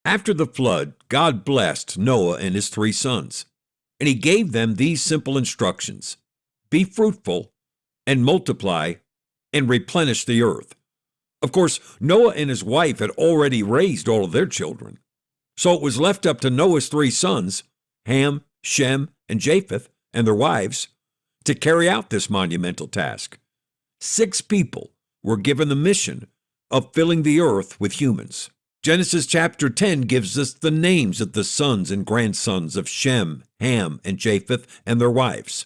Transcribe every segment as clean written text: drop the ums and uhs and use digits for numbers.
After the flood, God blessed Noah and his 3 sons, and he gave them these simple instructions: be fruitful and multiply and replenish the earth. Of course, Noah and his wife had already raised all of their children, so it was left up to Noah's 3 sons, Ham, Shem, and Japheth, and their wives, to carry out this monumental task. 6 people were given the mission of filling the earth with humans. Genesis chapter 10 gives us the names of the sons and grandsons of Shem, Ham, and Japheth and their wives.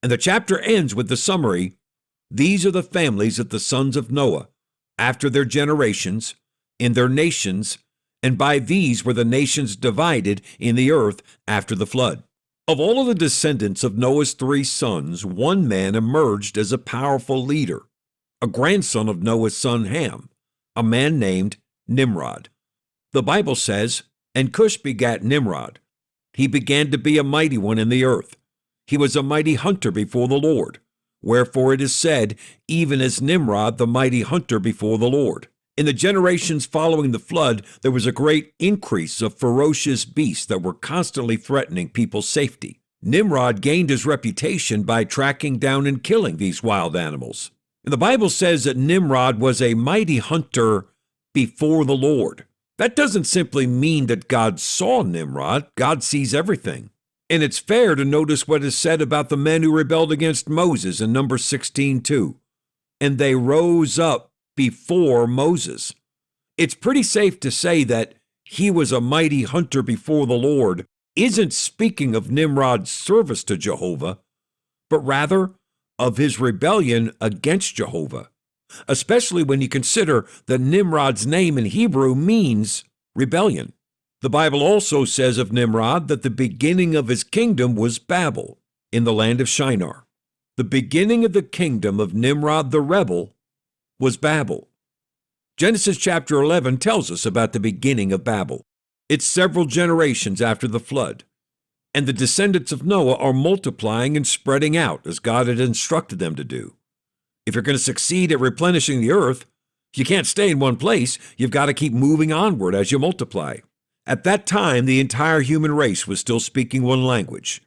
And the chapter ends with the summary: these are the families of the sons of Noah, after their generations, in their nations, and by these were the nations divided in the earth after the flood. Of all of the descendants of Noah's 3 sons, one man emerged as a powerful leader, a grandson of Noah's son Ham, a man named Nimrod. The Bible says, and Cush begat Nimrod. He began to be a mighty one in the earth. He was a mighty hunter before the Lord. Wherefore it is said, even as Nimrod, the mighty hunter before the Lord. In the generations following the flood, there was a great increase of ferocious beasts that were constantly threatening people's safety. Nimrod gained his reputation by tracking down and killing these wild animals. And the Bible says that Nimrod was a mighty hunter before the Lord. That doesn't simply mean that God saw Nimrod. God sees everything. And it's fair to notice what is said about the men who rebelled against Moses in Numbers 16:2. And they rose up before Moses. It's pretty safe to say that he was a mighty hunter before the Lord isn't speaking of Nimrod's service to Jehovah, but rather of his rebellion against Jehovah, especially when you consider that Nimrod's name in Hebrew means rebellion. The Bible also says of Nimrod that the beginning of his kingdom was Babel in the land of Shinar. The beginning of the kingdom of Nimrod the rebel was Babel. Genesis chapter 11 tells us about the beginning of Babel. It's several generations after the flood, and the descendants of Noah are multiplying and spreading out as God had instructed them to do. If you're going to succeed at replenishing the earth, you can't stay in one place. You've got to keep moving onward as you multiply. At that time, the entire human race was still speaking one language.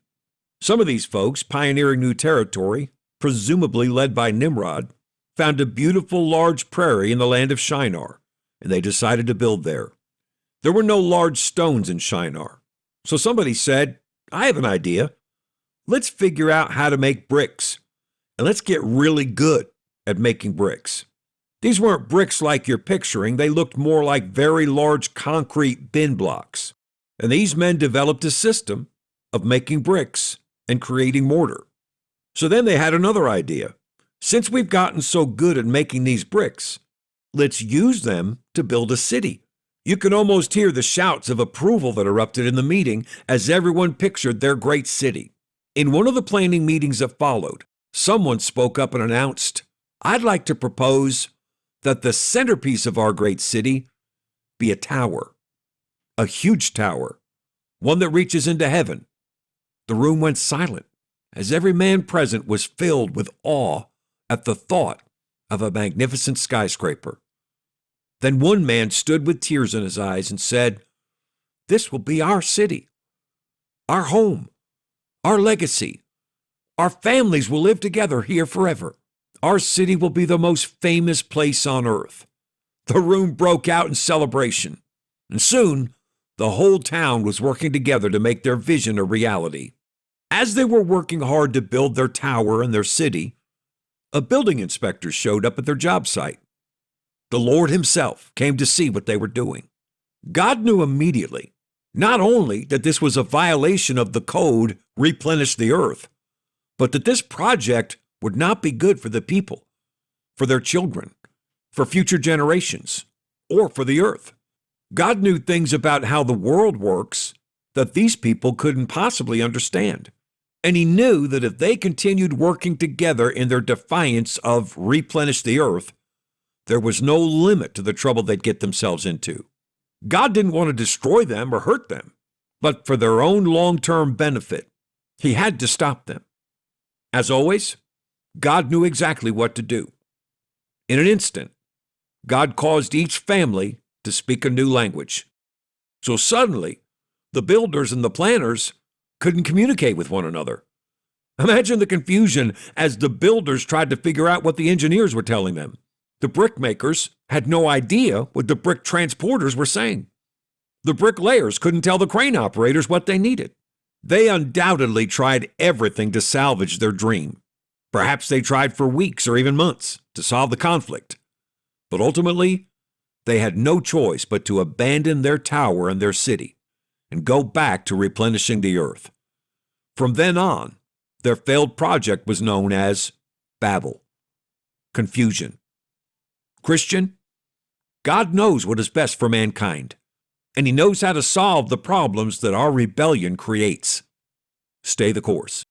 Some of these folks, pioneering new territory, presumably led by Nimrod, found a beautiful large prairie in the land of Shinar, and they decided to build there. There were no large stones in Shinar, so somebody said, I have an idea. Let's figure out how to make bricks, and let's get really good at making bricks. These weren't bricks like you're picturing. They looked more like very large concrete bin blocks. And these men developed a system of making bricks and creating mortar. So then they had another idea. Since we've gotten so good at making these bricks, let's use them to build a city. You can almost hear the shouts of approval that erupted in the meeting as everyone pictured their great city. In one of the planning meetings that followed, someone spoke up and announced, I'd like to propose that the centerpiece of our great city be a tower, a huge tower, one that reaches into heaven. The room went silent as every man present was filled with awe at the thought of a magnificent skyscraper. Then one man stood with tears in his eyes and said, this will be our city, our home, our legacy. Our families will live together here forever. Our city will be the most famous place on earth. The room broke out in celebration, and soon the whole town was working together to make their vision a reality. As they were working hard to build their tower and their city, a building inspector showed up at their job site. The Lord himself came to see what they were doing. God knew immediately, not only that this was a violation of the code, replenish the earth, but that this project would not be good for the people, for their children, for future generations, or for the earth. God knew things about how the world works that these people couldn't possibly understand. And he knew that if they continued working together in their defiance of replenish the earth, there was no limit to the trouble they'd get themselves into. God didn't want to destroy them or hurt them, but for their own long-term benefit, he had to stop them. As always, God knew exactly what to do. In an instant, God caused each family to speak a new language. So suddenly, the builders and the planners couldn't communicate with one another. Imagine the confusion as the builders tried to figure out what the engineers were telling them. The brickmakers had no idea what the brick transporters were saying. The bricklayers couldn't tell the crane operators what they needed. They undoubtedly tried everything to salvage their dream. Perhaps they tried for weeks or even months to solve the conflict. But ultimately, they had no choice but to abandon their tower and their city and go back to replenishing the earth. From then on, their failed project was known as Babel, confusion. Christian, God knows what is best for mankind, and He knows how to solve the problems that our rebellion creates. Stay the course.